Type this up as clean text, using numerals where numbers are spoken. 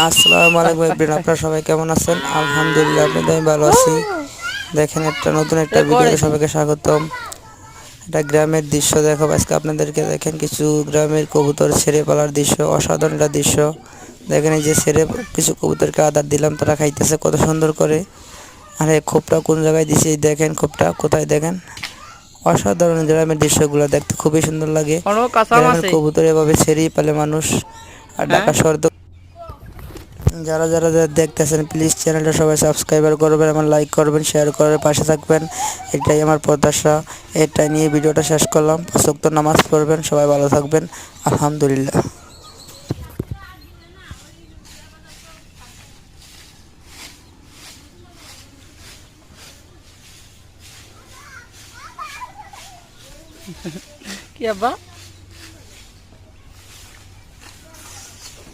আসসালামু আলাইকুম এভরিওয়ান, আপনারা সবাই কেমন আছেন? আলহামদুলিল্লাহ, আমি ভালো আছি। দেখেন, নতুন একটা ভিডিওতে সবাইকে স্বাগতম। এটা গ্রামের দৃশ্য দেখাবো আজকে আপনাদেরকে। দেখেন, কিছু গ্রামের কবুতর ছেড়ে পালার দৃশ্য, অসাধারণ একটা দৃশ্য। দেখেন, এই যে ছেড়ে কিছু কবুতরকে আদার দিলাম, তারা খাইতেছে কত সুন্দর করে। আর এই খোপটা কোন জায়গায় দিছি, দেখেন খোপটা কোথায়, দেখেন। অসাধারণ গ্রামের দৃশ্যগুলো দেখতে খুবই সুন্দর লাগে। গ্রামের কবুতর এভাবে ছেড়েই পালে মানুষ। আর ঢাকা শহর তো যারা যারা দেখতেছেন, প্লিজ চ্যানেলটা সবাই সাবস্ক্রাইবার করবেন, আমার লাইক করবেন, শেয়ার করে পাশে থাকবেন, এটাই আমার প্রত্যাশা। এটা নিয়ে ভিডিওটা শেষ করলাম। 5 ওয়াক্ত নামাজ পড়বেন, সবাই ভালো থাকবেন। আলহামদুলিল্লাহ। কি আব্বা?